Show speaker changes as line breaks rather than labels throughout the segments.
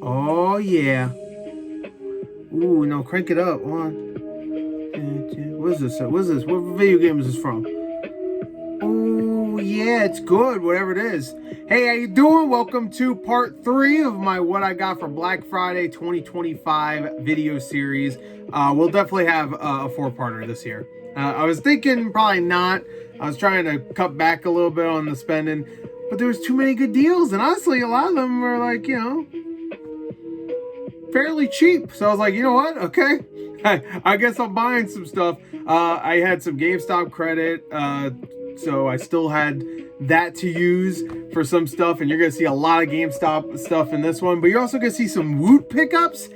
Oh, yeah. Ooh, no, crank it up. Hold on. What is this? What is this? What video game is this from? Oh, yeah, it's good, whatever it is. Hey, how you doing? Welcome to part 3 of my What I Got for Black Friday 2025 video series. We'll definitely have a 4-parter this year. I was thinking probably not. I was trying to cut back a little bit on the spending, but there was too many good deals, and honestly, a lot of them were like, fairly cheap. So I was like, you know what? Okay, I guess I'm buying some stuff. I had some GameStop credit, so I still had that to use for some stuff, and you're gonna see a lot of GameStop stuff in this one, but you're also gonna see some Woot pickups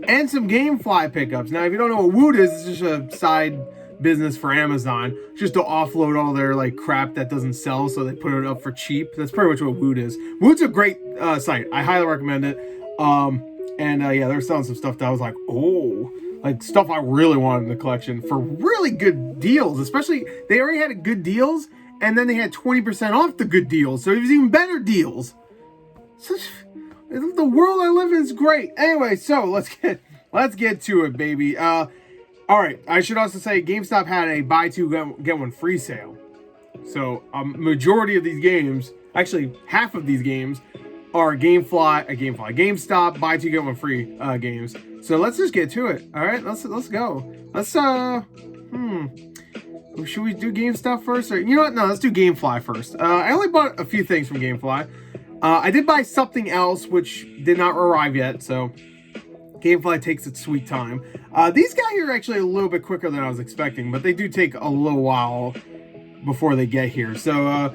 and some GameFly pickups. Now, if you don't know what Woot is, it's just a side business for Amazon, just to offload all their like crap that doesn't sell, so they put it up for cheap. That's pretty much what Woot is. Woot's a great site. I highly recommend it. Yeah, they're selling some stuff that I was like, oh, like stuff I really wanted in the collection for really good deals. Especially, they already had good deals, and then they had 20% off the good deals, so it was even better deals. The world I live in is great. Anyway, so let's get to it, baby. All right, I should also say GameStop had a buy two get one free sale. So majority of these games, actually half of these games, are GameStop buy two get one free games. So let's just get to it. All right, let's go. Should we do GameStop first, or you know what? No, let's do GameFly first. I only bought a few things from GameFly. I did buy something else which did not arrive yet, so GameFly takes its sweet time. These got here actually a little bit quicker than I was expecting, but they do take a little while before they get here. So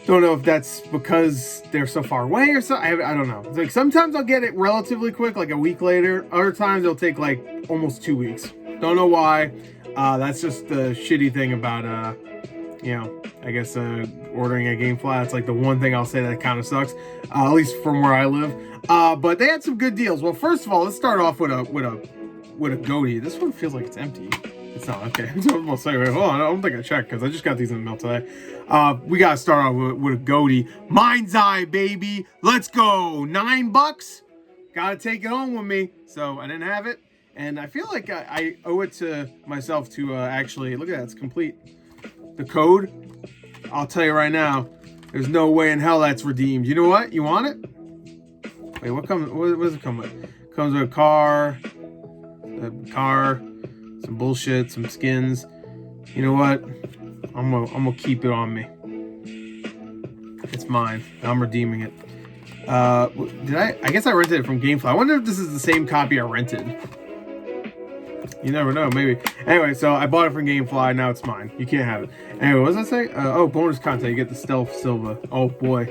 don't know if that's because they're so far away or so. I don't know. It's like sometimes I'll get it relatively quick, like a week later. Other times it'll take like almost 2 weeks. Don't know why. That's just the shitty thing about I guess ordering a GameFly. It's like the one thing I'll say that kind of sucks, at least from where I live. But they had some good deals. Well, first of all, let's start off with a goatee. This one feels like it's empty. It's not. Okay. I'll say, hold on, I don't think I checked because I just got these in the mail today. We gotta start off with a goatee. Mind's Eye, baby. Let's go. $9. Gotta take it home with me. So I didn't have it, and I feel like I owe it to myself to actually look at that. It's complete. The code. I'll tell you right now. There's no way in hell that's redeemed. You know what? You want it? Wait, what does it come with? It comes with a car, some bullshit, some skins. You know what? I'm gonna keep it on me. It's mine. I'm redeeming it. I guess I rented it from GameFly. I wonder if this is the same copy I rented. You never know, maybe. Anyway, so I bought it from GameFly. Now it's mine. You can't have it. Anyway, what does that say? Bonus content. You get the Stealth Silva. Oh boy.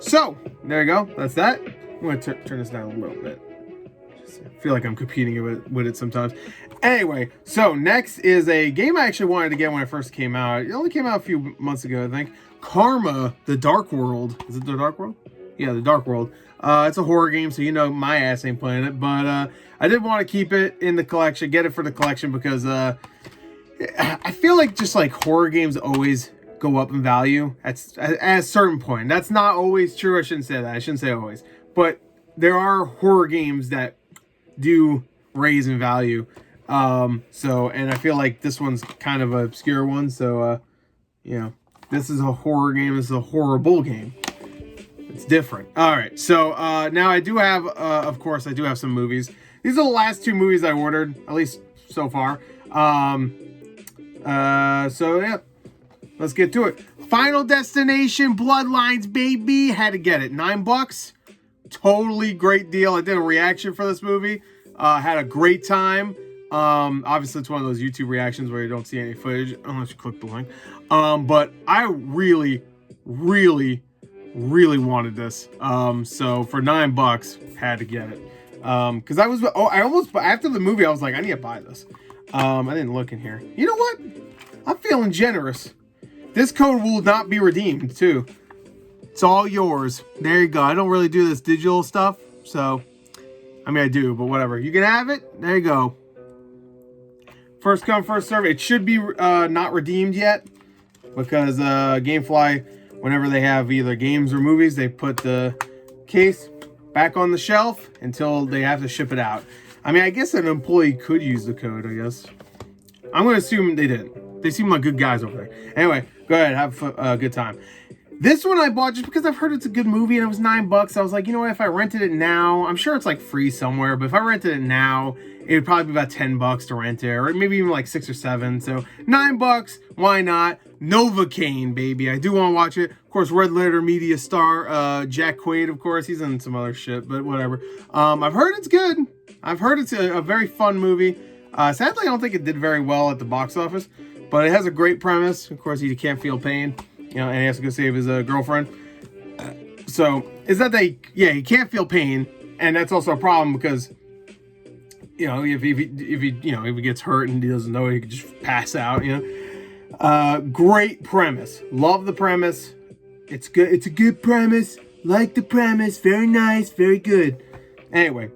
So there you go. That's that. I'm gonna turn this down a little bit. I feel like I'm competing with it sometimes. Anyway, so next is a game I actually wanted to get when it first came out. It only came out a few months ago, I think. Karma, The Dark World. Is it The Dark World? Yeah, The Dark World. It's a horror game, so you know my ass ain't playing it. But I did want to keep it in the collection, get it for the collection, because I feel like just like horror games always go up in value at a certain point. That's not always true. I shouldn't say that. I shouldn't say always. But there are horror games that do raise in value. And I feel like this one's kind of an obscure one. So, this is a horror game. This is a horrible game. It's different. All right. So, now I do have, of course, I do have some movies. These are the last 2 movies I ordered, at least so far. Yeah, let's get to it. Final Destination Bloodlines, baby. Had to get it. $9. Totally great deal. I did a reaction for this movie. Had a great time. Obviously, it's one of those YouTube reactions where you don't see any footage unless you click the link. But I really, really, really wanted this. So for $9, had to get it. Because I almost after the movie, I was like, I need to buy this. I didn't look in here. You know what? I'm feeling generous. This code will not be redeemed, too. It's all yours. There you go. I don't really do this digital stuff, so I mean I do, but whatever. You can have it. There you go. First come, first serve. It should be not redeemed yet because GameFly, whenever they have either games or movies, they put the case back on the shelf until they have to ship it out. I mean, I guess an employee could use the code, I guess. I'm going to assume they didn't. They seem like good guys over there. Anyway, go ahead, have a good time. This one I bought just because I've heard it's a good movie and it was $9. I was like, you know what, if I rented it now, I'm sure it's like free somewhere, but if I rented it now, it would probably be about $10 to rent it, or maybe even like 6 or 7. So $9, why not? Novocaine, baby. I do want to watch it. Of course, Red Letter Media star Jack Quaid, of course. He's in some other shit, but whatever. I've heard it's good. I've heard it's a very fun movie. Sadly, I don't think it did very well at the box office, but it has a great premise. Of course, he can't feel pain, you know, and he has to go save his girlfriend. So is that he can't feel pain, and that's also a problem because, you know, if he gets hurt and he doesn't know, he could just pass out. You know, great premise. Love the premise. It's good. It's a good premise. Like the premise. Very nice. Very good. Anyway,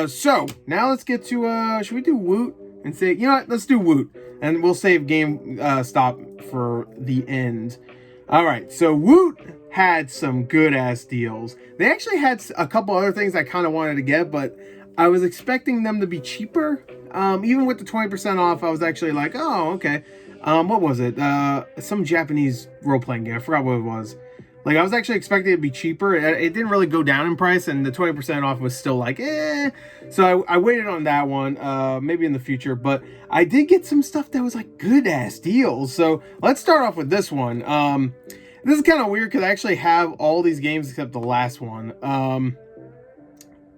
so now let's get to should we do Woot and say, you know what? Let's do Woot, and we'll save GameStop for the end. All right. So Woot had some good ass deals. They actually had a couple other things I kind of wanted to get, but I was expecting them to be cheaper. Even with the 20% off, I was actually like, oh, okay. What was it? Some Japanese role-playing game. I forgot what it was. Like, I was actually expecting it to be cheaper. It didn't really go down in price, and the 20% off was still like, eh. So I waited on that one, maybe in the future. But I did get some stuff that was like good-ass deals. So let's start off with this one. This is kind of weird because I actually have all these games except the last one.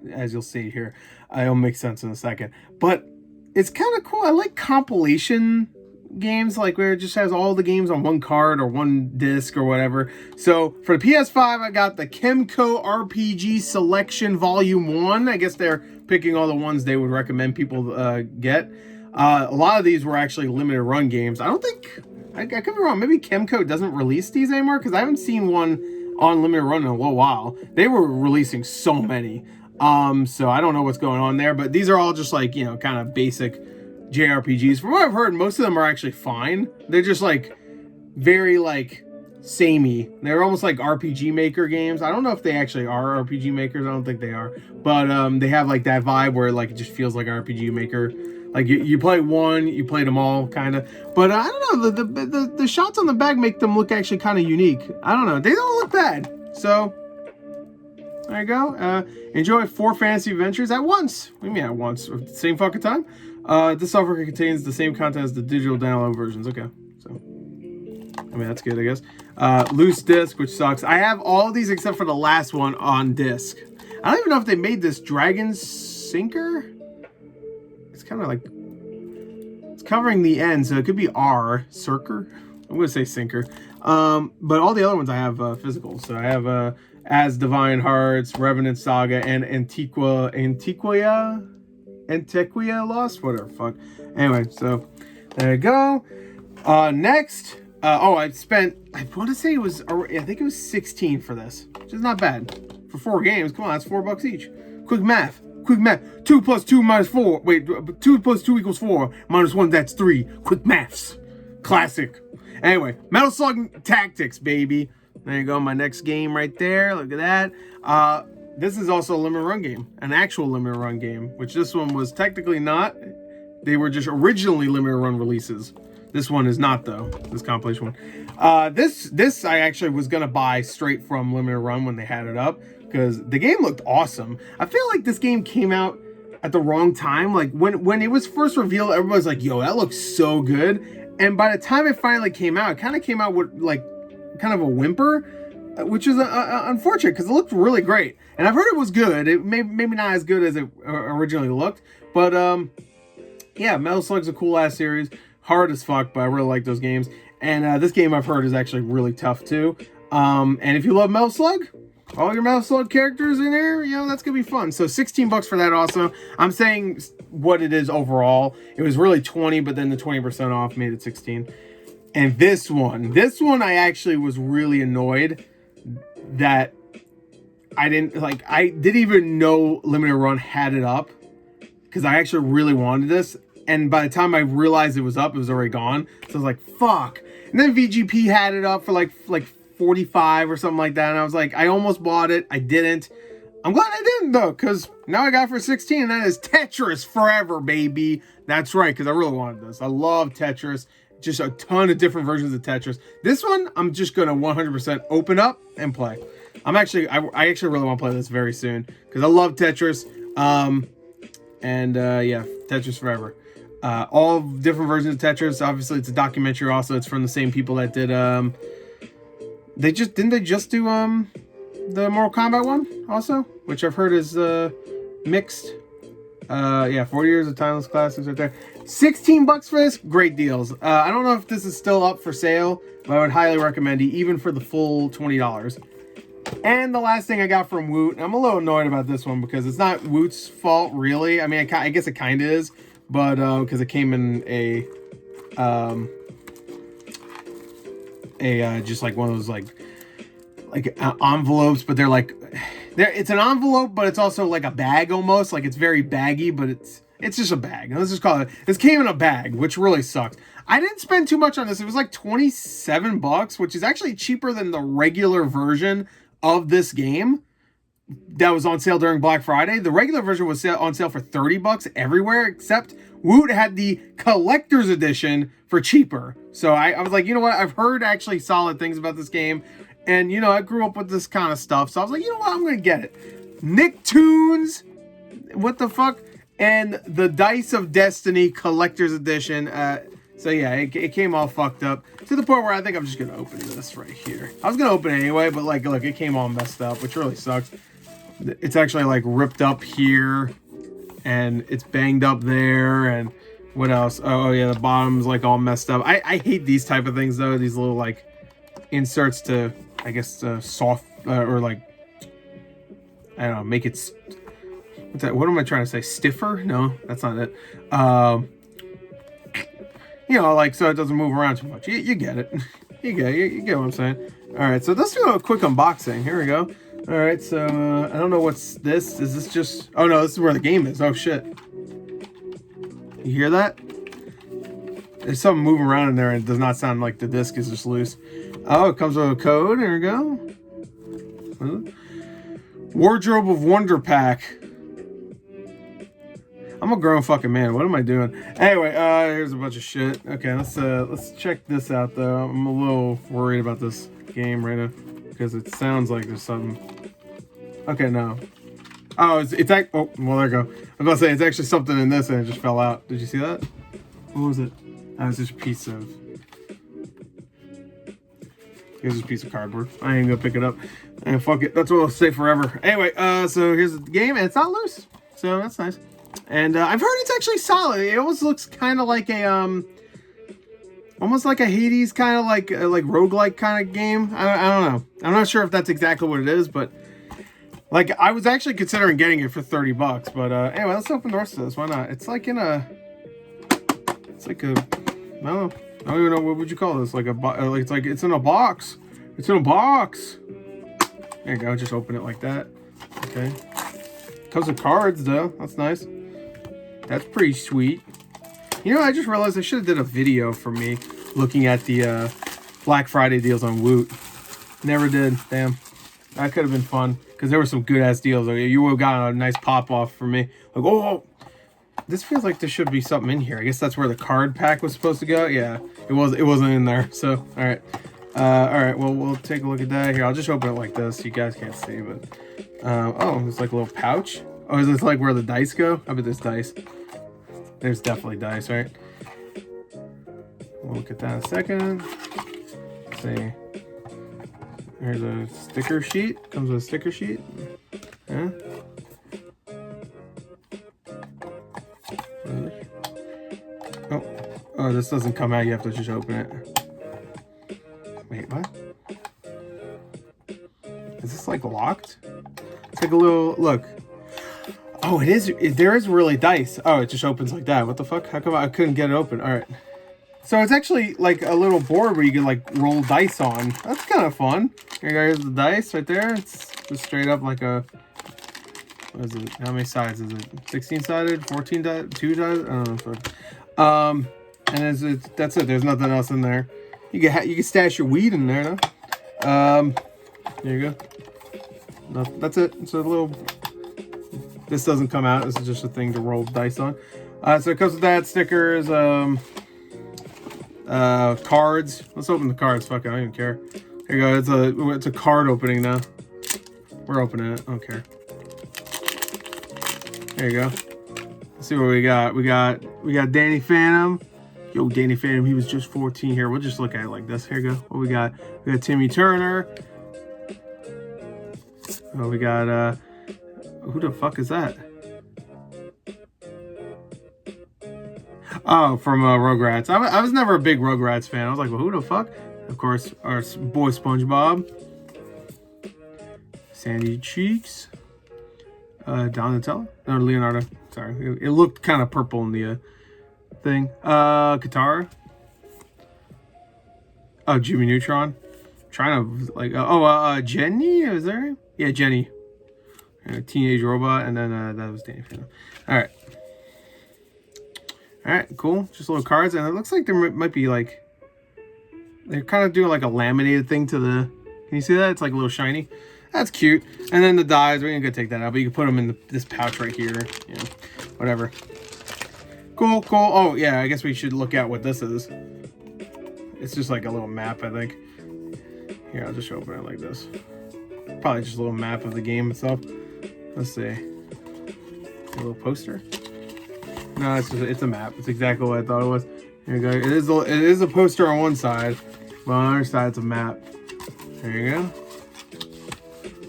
As you'll see here, it'll make sense in a second, but it's kind of cool. I like compilation games, like where it just has all the games on one card or one disc or whatever. So for the PS5, I got the Kemco RPG Selection Volume 1. I guess they're picking all the ones they would recommend people get. A lot of these were actually limited run games. I don't think, I could be wrong, maybe Kemco doesn't release these anymore, because I haven't seen one on limited run in a little while. They were releasing so many. So I don't know what's going on there, but these are all just like, you know, kind of basic JRPGs. From what I've heard, most of them are actually fine. They're just like very like samey. They're almost like RPG Maker games. I don't know if they actually are RPG makers. I don't think they are, but they have like that vibe where like it just feels like RPG Maker. Like you play one, you play them all, kind of. But I don't know. The shots on the back make them look actually kind of unique. I don't know. They don't look bad. So there you go. Enjoy 4 fantasy adventures at once. What do you mean at once? At the same fucking time? This software contains the same content as the digital download versions. Okay. So, I mean, that's good, I guess. Loose disc, which sucks. I have all of these except for the last one on disc. I don't even know if they made this Dragon Sinker. It's kind of like, it's covering the end, so it could be R. Circer? I'm going to say Sinker. But all the other ones I have physical. So I have As Divine Hearts, Revenant Saga, and Antiquia Lost, whatever, fuck. Anyway, so there you go. Next, I want to say it was, I think it was 16 for this, which is not bad for 4 games. Come on, that's $4 each. Quick math. 2 plus 2 minus 4. Wait, 2 plus 2 equals 4. Minus 1, that's 3. Quick maths. Classic. Anyway, Metal Slug Tactics, baby. There you go, my next game right there. Look at that. This is also a limited run game, an actual limited run game, which this one was technically not. They were just originally limited run releases. This one is not, though, this compilation one. This I actually was going to buy straight from limited run when they had it up, because the game looked awesome. I feel like this game came out at the wrong time. Like, when it was first revealed, everybody was like, yo, that looks so good. And by the time it finally came out, it kind of came out with, like, kind of a whimper, which is unfortunate, because it looked really great. And I've heard it was good. It maybe not as good as it originally looked. But, yeah, Metal Slug's a cool-ass series. Hard as fuck, but I really like those games. And this game I've heard is actually really tough, too. And if you love Metal Slug, all your Metal Slug characters in there, you know, that's going to be fun. So $16 for that also. I'm saying what it is overall. It was really 20, but then the 20% off made it 16. And this one I actually was really annoyed that I didn't even know Limited Run had it up, because I actually really wanted this. And by the time I realized it was up, it was already gone. So I was like, fuck. And then VGP had it up for like 45 or something like that. And I was like, I almost bought it. I didn't. I'm glad I didn't, though, because now I got it for 16, and that is Tetris Forever, baby. That's right, because I really wanted this. I love Tetris. Just a ton of different versions of Tetris. This one, I'm just going to 100% open up and play. I actually really want to play this very soon, because I love Tetris. Yeah, Tetris Forever. All different versions of Tetris. Obviously, it's a documentary also. It's from the same people that did, didn't they just do, the Mortal Kombat one also, which I've heard is mixed. Yeah, 40 years of timeless classics right there. 16 bucks for this, great deals. I don't know if this is still up for sale, but I would highly recommend it, even for the full $20. And the last thing I got from Woot, I'm a little annoyed about this one because it's not Woot's fault really. I mean, I guess it kind of is, but because it came in a just like one of those like envelopes, but it's an envelope, but it's also like a bag almost. Like it's very baggy, but it's just a bag. Let's just call it. This came in a bag, which really sucks. I didn't spend too much on this. It was like 27 bucks, which is actually cheaper than the regular version of this game that was on sale during Black Friday. The regular version was on sale for 30 bucks everywhere, except Woot had the collector's edition for cheaper. So I was like, you know what? I've heard actually solid things about this game. And, you know, I grew up with this kind of stuff. So I was like, you know what? I'm going to get it. Nicktoons. What the fuck? And the Dice of Destiny Collector's Edition. So, yeah, it came all fucked up. To the point where I think I'm just going to open this right here. I was going to open it anyway, but, like, look, it came all messed up, which really sucks. It's actually, like, ripped up here. And it's banged up there. And what else? Oh, yeah, the bottom's, like, all messed up. I hate these type of things, though. These little, like, inserts to... I guess soft or like I don't know, make it. What's that? What am I trying to say? Stiffer? No, that's not it. You know, like so it doesn't move around too much. You get it. You get what I'm saying. All right, so let's do a quick unboxing. Here we go. All right, so I don't know what's this. Is this just? Oh no, this is where the game is. Oh shit! You hear that? There's something moving around in there, and it does not sound like the disc is just loose. Oh, it comes with a code. There we go. Wardrobe of Wonder Pack. I'm a grown fucking man. What am I doing? Anyway, here's a bunch of shit. Okay, let's check this out though. I'm a little worried about this game right now because it sounds like there's something. Okay, no. Oh, it's like. Oh, well, there you go. I was about to say it's actually something in this, and it just fell out. Did you see that? What was it? That was just a piece of. Here's this piece of cardboard. I ain't gonna pick it up. And fuck it. That's what I'll say forever. Anyway, so here's the game, and it's not loose. So that's nice. And I've heard it's actually solid. It almost looks kind of like a almost like a Hades kind of like roguelike kind of game. I don't know. I'm not sure if that's exactly what it is, but like I was actually considering getting it for 30 bucks. But anyway, let's open the rest of this. Why not? It's like in a. It's like a. I don't know. I don't even know, what would you call this? Like it's in a box. It's in a box. There you go. Just open it like that. Okay. Comes with cards though. That's nice. That's pretty sweet. You know, I just realized I should have did a video for me looking at the Black Friday deals on Woot. Never did. Damn. That could have been fun because there were some good ass deals. You would have gotten a nice pop off for me. Like, oh. This feels like there should be something in here. I guess that's where the card pack was supposed to go. Yeah, it wasn't in there. So, all right. Well, we'll take a look at that here. I'll just open it like this. You guys can't see, but oh, it's like a little pouch. Oh, is this like where the dice go? I bet there's dice. There's definitely dice, right? We'll look at that in a second. Let's see. Here's a sticker sheet. Comes with a sticker sheet. Yeah. Oh, this doesn't come out. You have to just open it. Wait, what? Is this like locked? It's like a little look. Oh, it is. There is really dice. Oh, it just opens like that. What the fuck? How come I couldn't get it open? All right. So it's actually like a little board where you can like roll dice on. That's kind of fun. Here's the dice right there. It's just straight up like a. What is it? How many sides is it? 16 sided? 14 sided? 2 sided? I don't know. And that's it. There's nothing else in there. You can stash your weed in there, though. There you go. No, that's it. It's a little... This doesn't come out. This is just a thing to roll dice on. So it comes with that, stickers, cards. Let's open the cards. Fuck it, I don't even care. Here you go. It's a card opening now. We're opening it. I don't care. There you go. Let's see what we got. We got Danny Phantom. Yo, Danny Phantom, he was just 14 here. We'll just look at it like this. Here you go. What we got? We got Timmy Turner. Oh, we got who the fuck is that? Oh, from Rugrats. I was never a big Rugrats fan. I was like, well, who the fuck? Of course, our boy SpongeBob. Sandy Cheeks. Donatello? No, Leonardo. Sorry. It looked kind of purple in the thing. Katara. Oh, Jimmy Neutron. Trying to, like, Jenny? Is there? Yeah, Jenny. Teenage Robot. And then that was Danny Phantom. Alright. Alright, cool. Just little cards. And it looks like there might be, like, they're kind of doing, like, a laminated thing to the... Can you see that? It's, like, a little shiny. That's cute. And then the dies, we ain't gonna take that out, but you can put them in this pouch right here. You know, whatever. Cool, cool. Oh, yeah, I guess we should look at what this is. It's just like a little map, I think. Here, I'll just open it like this. Probably just a little map of the game itself. Let's see. A little poster. No, it's a map. It's exactly what I thought it was. Here you go. It is a poster on one side, but on the other side, it's a map. There you go.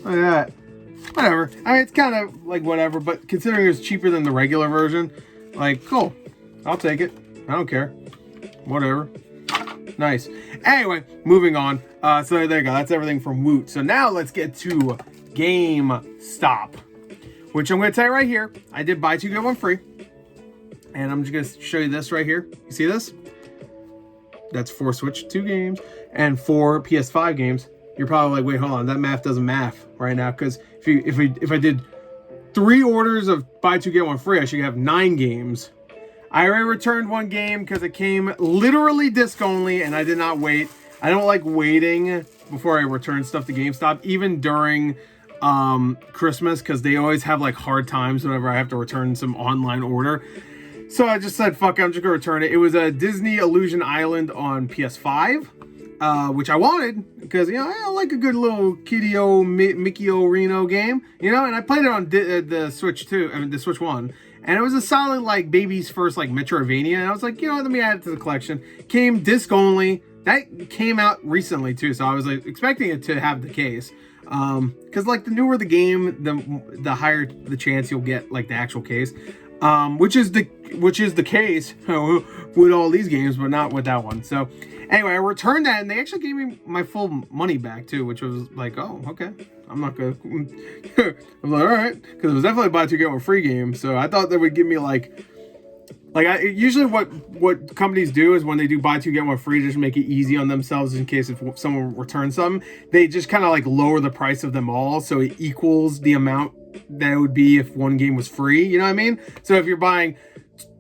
Look at that. Whatever. I mean, it's kind of like whatever, but considering it's cheaper than the regular version, like, cool. I'll take it. I don't care. Whatever. Nice. Anyway, moving on. So there you go. That's everything from Woot. So now let's get to GameStop, which I'm going to tell you right here. I did buy 2 get 1 free. And I'm just going to show you this right here. You see this? That's 4 Switch 2 games and 4 PS5 games. You're probably like, wait, hold on. That math doesn't math right now. Because if I did 3 orders of buy 2 get 1 free, I should have 9 games. I already returned 1 game because it came literally disc only, and I did not wait. I don't like waiting before I return stuff to GameStop, even during Christmas, because they always have like hard times whenever I have to return some online order. So I just said, fuck it, I'm just going to return it. It was a Disney Illusion Island on PS5, which I wanted because, you know, I like a good little Kiddie-O, Mickey-O Reno game, you know, and I played it on the Switch 2, I mean, the Switch 1. And it was a solid, like, baby's first, like, Metroidvania. And I was like, you know what, let me add it to the collection. Came disc only. That came out recently, too. So I was, like, expecting it to have the case. Because, like, the newer the game, the higher the chance you'll get, like, the actual case. Which is the case with all these games, but not with that one. So, anyway, I returned that, and they actually gave me my full money back, too. Which was like, oh, okay. I'm not gonna. I was like, all right, because it was definitely a buy 2 get 1 free game. So I thought they would give me usually what companies do is when they do buy 2 get 1 free, just make it easy on themselves in case if someone returns something, they just kind of like lower the price of them all so it equals the amount that it would be if 1 game was free. You know what I mean? So if you're buying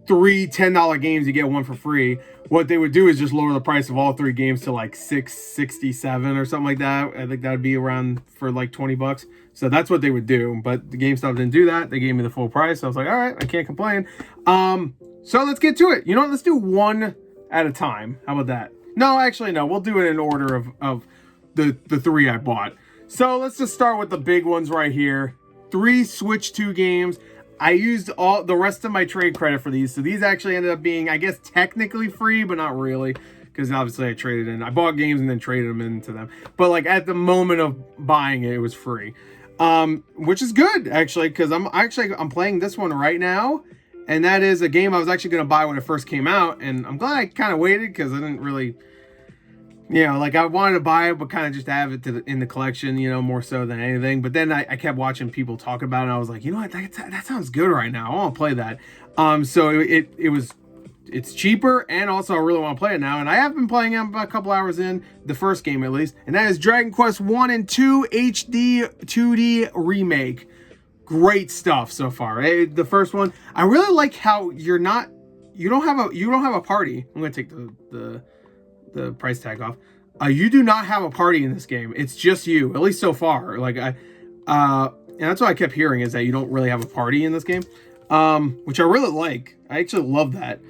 3 $10 games, you get 1 for free. What they would do is just lower the price of all 3 games to like $6.67 or something like that. I think that would be around for like $20. So that's what they would do. But the GameStop didn't do that. They gave me the full price. So I was like, all right, I can't complain. So let's get to it. You know what? Let's do 1 at a time. How about that? No, actually, no. We'll do it in order of the 3 I bought. So let's just start with the big ones right here. 3 Switch 2 games. I used all the rest of my trade credit for these. So these actually ended up being, I guess, technically free, but not really. Because obviously I traded in. I bought games and then traded them into them. But like at the moment of buying it, it was free. Which is good, actually. Because I'm playing this one right now. And that is a game I was actually going to buy when it first came out. And I'm glad I kind of waited because I didn't really... You know, like I wanted to buy it, but kind of just have it in the collection, you know, more so than anything. But then I kept watching people talk about it, and I was like, you know what, that sounds good right now. I want to play that. So it's cheaper, and also I really want to play it now. And I have been playing it about a couple hours in, the first game at least, and that is Dragon Quest 1 and 2 HD 2D remake. Great stuff so far. The first one, I really like how you don't have a party. I'm gonna take the price tag off. You do not have a party in this game. It's just you, at least so far. Like And that's what I kept hearing, is that you don't really have a party in this game, which I really like. I actually love that.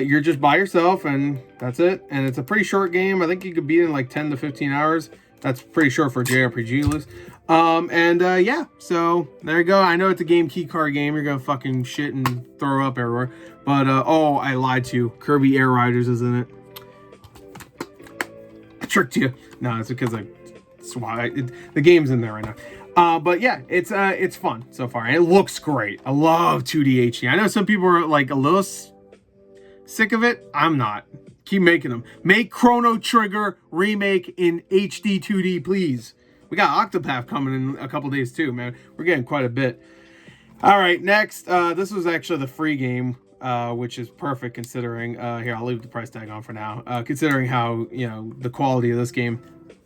You're just by yourself, and that's it. And it's a pretty short game. I think you could beat it in like 10 to 15 hours. That's pretty short for a JRPG, at least. Yeah, so there you go. I know it's a game key card game. You're gonna fucking shit and throw up everywhere. But, oh, I lied to you. Kirby Air Riders is in it. I tricked you. No, it's because the game's in there right now. But yeah, it's fun so far. And it looks great. I love 2D HD. I know some people are like a little sick of it. I'm not. Keep making them. Make Chrono Trigger remake in HD 2D, please. We got Octopath coming in a couple days too, man. We're getting quite a bit. All right, next. This was actually the free game, which is perfect considering. Here, I'll leave the price tag on for now. Considering how, the quality of this game.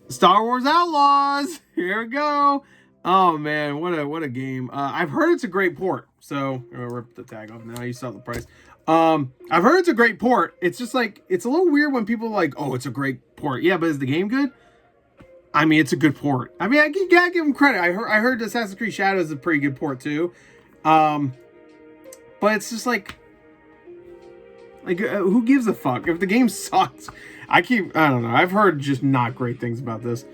Star Wars Outlaws. Here we go. Oh man, what a game. I've heard it's a great port. So I'm gonna rip the tag off now. You saw the price. I've heard it's a great port. It's just like, it's a little weird when people are like, oh, it's a great port. Yeah, but is the game good? I mean, it's a good port. I mean, I gotta give them credit. I heard Assassin's Creed Shadows is a pretty good port too. But it's just like who gives a fuck if the game sucks? I don't know. I've heard just not great things about this.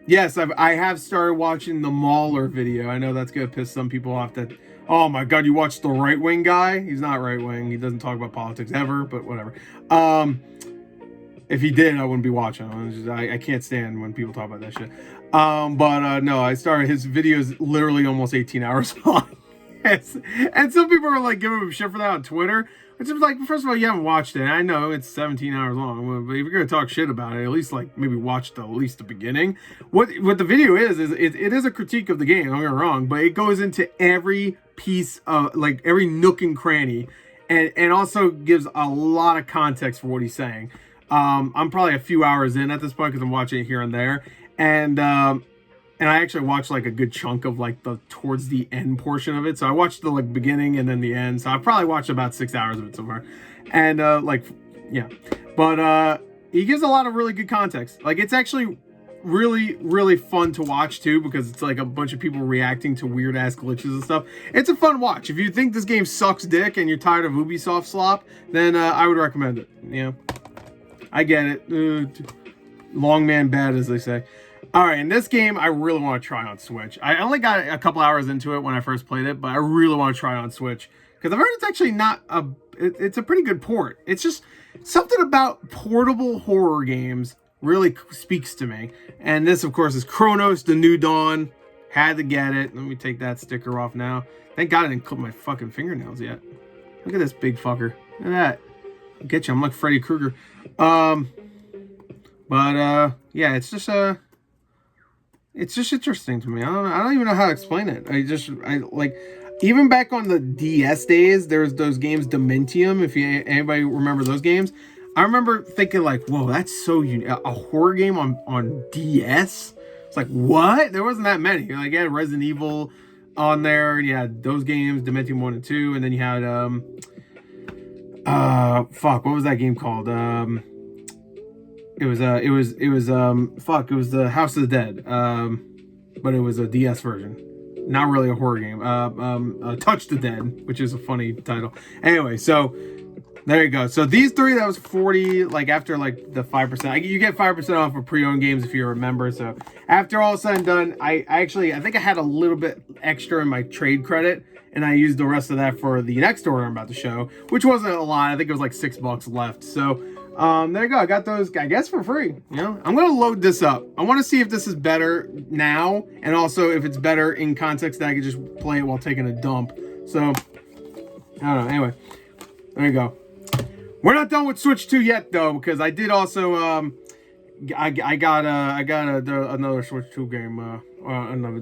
Yes, I have started watching the Mauler video. I know that's gonna piss some people off. That, oh my god, you watched the right wing guy? He's not right wing. He doesn't talk about politics ever. But whatever. If he did, I wouldn't be watching him. I can't stand when people talk about that shit. No, I started his videos literally almost 18 hours long. And some people are like giving him shit for that on Twitter. Which is like, first of all, you haven't watched it. I know it's 17 hours long, but if you're gonna talk shit about it, at least like maybe watch at least the beginning. What the video is it is a critique of the game. Don't get me wrong, but it goes into every piece of like every nook and cranny, and also gives a lot of context for what he's saying. I'm probably a few hours in at this point because I'm watching it here and there, and I actually watched like a good chunk of like the towards the end portion of it. So I watched the like beginning and then the end. So I probably watched about 6 hours of it so far. And yeah. But he gives a lot of really good context. Like it's actually really, really fun to watch too, because it's like a bunch of people reacting to weird ass glitches and stuff. It's a fun watch. If you think this game sucks dick and you're tired of Ubisoft slop, then I would recommend it. I get it. Long man bad, as they say. All right, in this game, I really want to try on Switch. I only got a couple hours into it when I first played it, but I really want to try on Switch because I've heard it's actually not it's a pretty good port. It's just something about portable horror games really speaks to me. And this, of course, is Chronos: The New Dawn. Had to get it. Let me take that sticker off now. Thank God I didn't clip my fucking fingernails yet. Look at this big fucker. Look at that. I'll get you. I'm like Freddy Krueger. Yeah, it's just interesting to me. I don't even know how to explain it. I like, even back on the DS days, there's those games Dementium. If anybody remember those games, I remember thinking like, whoa, that's so unique. A horror game on DS. It's like, what? There wasn't that many. Like, you had Resident Evil on there. You had those games, Dementium 1 and 2, and then you had what was that game called? It was the House of the Dead, but it was a DS version, not really a horror game. Touch the Dead, which is a funny title. Anyway, so there you go. So these three, that was 40. Like after like the 5%, you get 5% off of pre-owned games if you're a member. So after all said and done, I think I had a little bit extra in my trade credit, and I used the rest of that for the next order I'm about to show, which wasn't a lot. I think it was like $6 left. So. There you go. I got those, I guess, for free. I'm going to load this up. I want to see if this is better now, and also if it's better in context that I can just play it while taking a dump. So, I don't know. Anyway, there you go. We're not done with Switch 2 yet, though, because I did also, I got another Switch 2 game,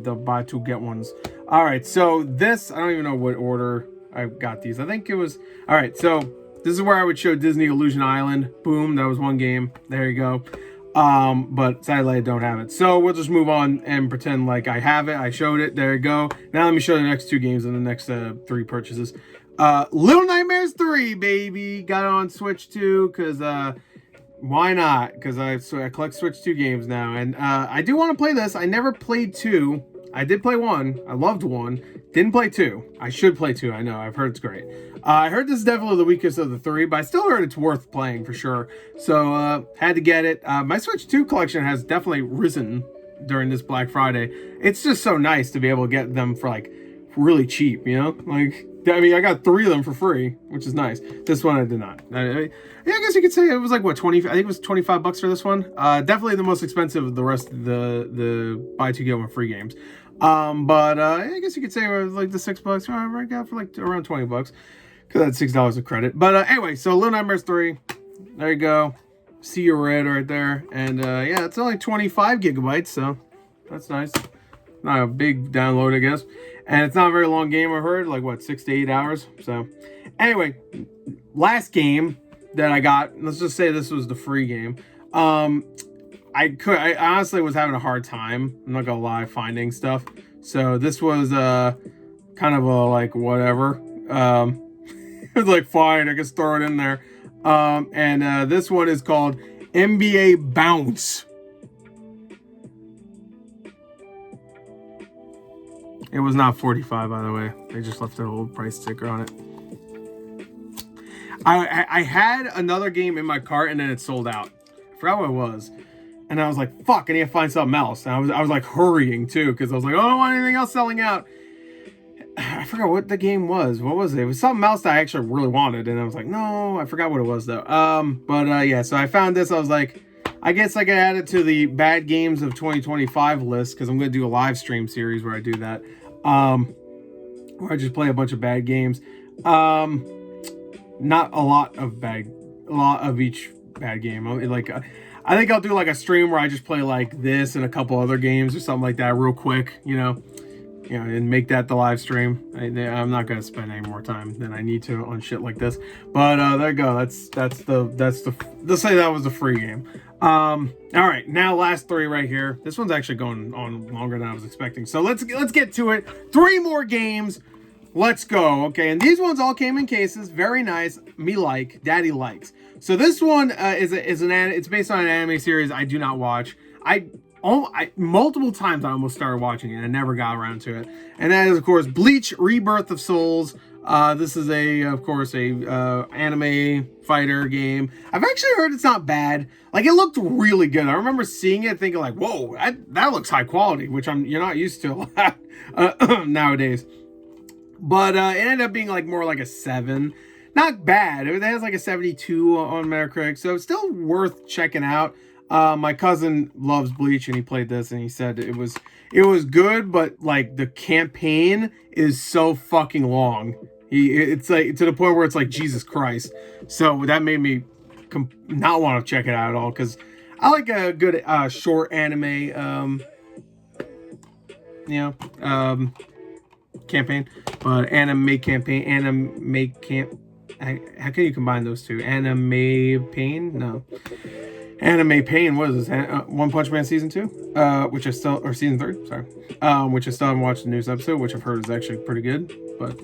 the buy two get ones. All right, so this, I don't even know what order I got these. I think it was, all right, so this is where I would show Disney Illusion Island. Boom, that was one game. There you go. But sadly, I don't have it. So we'll just move on and pretend like I have it. I showed it. There you go. Now let me show the next two games and the next 3 purchases. Little Nightmares 3, baby. Got it on Switch 2 because why not? Because I collect Switch 2 games now. And I do want to play this. I never played 2. I did play 1. I loved 1. Didn't play 2. I should play 2. I know. I've heard it's great. I heard this is definitely the weakest of the 3, but I still heard it's worth playing for sure. So had to get it. My Switch 2 collection has definitely risen during this Black Friday. It's just so nice to be able to get them for like really cheap, you know? Like, I mean, I got 3 of them for free, which is nice. This one I did not. I guess you could say it was like, what, 20? I think it was $25 for this one. Definitely the most expensive of the rest of the buy 2 get 1 free games. But I guess you could say it was like the $6. I got for like around $20 because I had $6 of credit. But anyway, so Little Nightmares 3. There you go. See your red right there. And yeah, it's only 25 gigabytes, so that's nice. Not a big download, I guess. And it's not a very long game, I heard. Like, what, 6 to 8 hours? So, anyway, last game that I got, let's just say this was the free game. I honestly was having a hard time, I'm not gonna lie, finding stuff. So, this was kind of a, like, whatever. It was like, fine, I can throw it in there. And this one is called NBA Bounce. It was not 45, by the way. They just left an old price sticker on it. I had another game in my cart and then it sold out. I forgot what it was. And I was like, fuck, I need to find something else. And I was like hurrying too, because I was like, oh, I don't want anything else selling out. I forgot what the game was. What was it? It was something else that I actually really wanted. And I was like, no, I forgot what it was though. Yeah, so I found this. I was like, I guess I can add it to the bad games of 2025 list, because I'm going to do a live stream series where I do that. Where I just play a bunch of bad games. Not a lot of each bad game. I think I'll do like a stream where I just play like this and a couple other games or something like that real quick, you know, and make that the live stream. I'm not going to spend any more time than I need to on shit like this. But there you go. Let's say that was the free game. All right, now last 3 right here. This one's actually going on longer than I was expecting. So let's get to it. 3 more games. Let's go. Okay, and these ones all came in cases. Very nice. Daddy likes. So this one it's based on an anime series I do not watch. I multiple times I almost started watching it and I never got around to it. And that is, of course, Bleach Rebirth of Souls. This is of course a anime fighter game. I've actually heard it's not bad. Like, it looked really good. I remember seeing it thinking like, whoa, that looks high quality, which you're not used to a lot nowadays. But it ended up being like more like a 7. Not bad. It has like a 72 on Metacritic, so it's still worth checking out. My cousin loves Bleach and he played this and he said it was good, but like the campaign is so fucking long. It's like to the point where it's like, Jesus Christ. So that made me not want to check it out at all, because I like a good short anime campaign. But how can you combine those two? Anime Pain? No. Anime Pain, what is this? One Punch Man season 2, which I still, or season 3, sorry, which I still haven't watched the newest episode, which I've heard is actually pretty good, but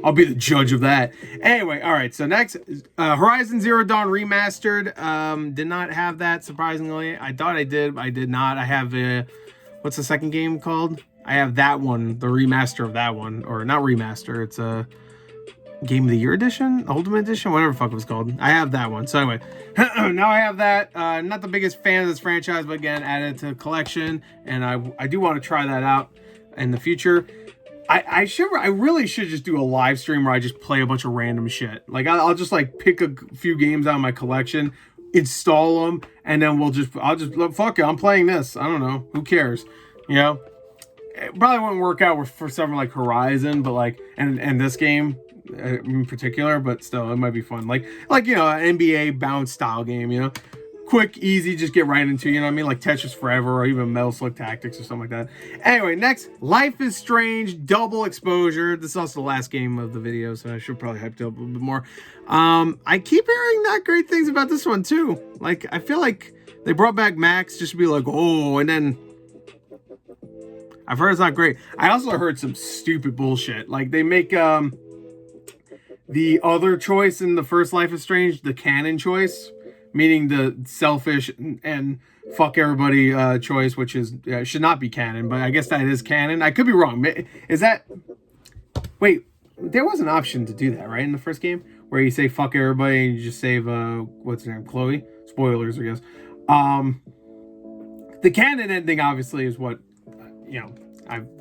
I'll be the judge of that. Anyway, all right, so next, Horizon Zero Dawn Remastered. Did not have that, surprisingly. I thought I did, but I did not. I have what's the second game called? I have that one, the remaster of that one, or not remaster, it's a Game of the Year edition, Ultimate edition, whatever the fuck it was called. I have that one. So anyway, now I have that. Not the biggest fan of this franchise, but again, added to the collection, and I do want to try that out in the future. I really should just do a live stream where I just play a bunch of random shit. Like, I'll just like pick a few games out of my collection, install them, and then I'll just fuck it, I'm playing this. I don't know, who cares, you know? It probably wouldn't work out for something like Horizon, but like and this game in particular, but still, it might be fun. Like you know, an NBA bounce style game, you know, quick, easy, just get right into, you know what I mean, like Tetris Forever or even Metal Slug Tactics or something like that. Anyway, next, Life is Strange Double Exposure. This is also the last game of the video, so I should probably hype it up a little bit more. I keep hearing not great things about this one too. Like, I feel like they brought back Max just to be like, oh, and then I've heard it's not great. I also heard some stupid bullshit. Like, they make the other choice in the first Life is Strange, the canon choice, meaning the selfish and fuck everybody choice, which is should not be canon, but I guess that is canon. I could be wrong. Is that... Wait, there was an option to do that, right, in the first game? Where you say fuck everybody and you just save, what's her name, Chloe? Spoilers, I guess. The canon ending, obviously, is what, you know,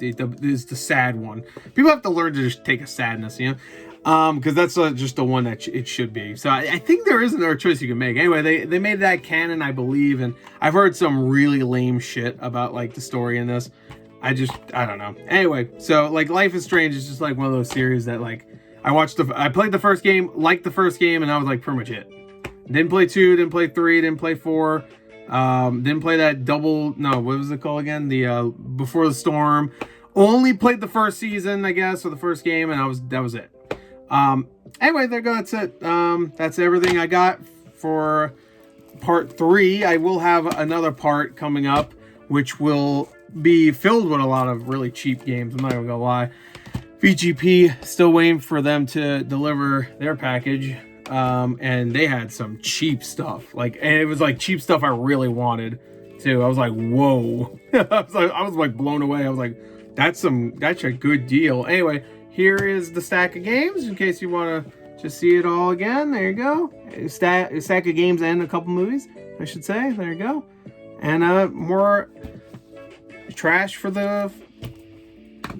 is the sad one. People have to learn to just take a sadness, you know? Because that's just the one that it should be. So I think there is another choice you can make. Anyway, they made that canon, I believe, and I've heard some really lame shit about, like, the story in this. I don't know. Anyway, so, like, Life is Strange is just, like, one of those series that, like, I played the first game, liked the first game, and I was, like, pretty much it. Didn't play 2, didn't play 3, didn't play 4. Didn't play that what was it called again? The, Before the Storm. Only played the first season, I guess, or the first game, and that was it. Anyway, there you go. That's it. That's everything I got for part 3. I will have another part coming up, which will be filled with a lot of really cheap games. I'm not even gonna lie. VGP, still waiting for them to deliver their package. And they had some cheap stuff. And it was like cheap stuff I really wanted too. I was like, whoa. I was like blown away. I was like, that's a good deal. Anyway, here is the stack of games in case you want to just see it all again. There you go. A stack of games and a couple movies, I should say. There you go. And more trash for the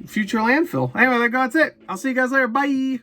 future landfill. Anyway, that's it. I'll see you guys later. Bye.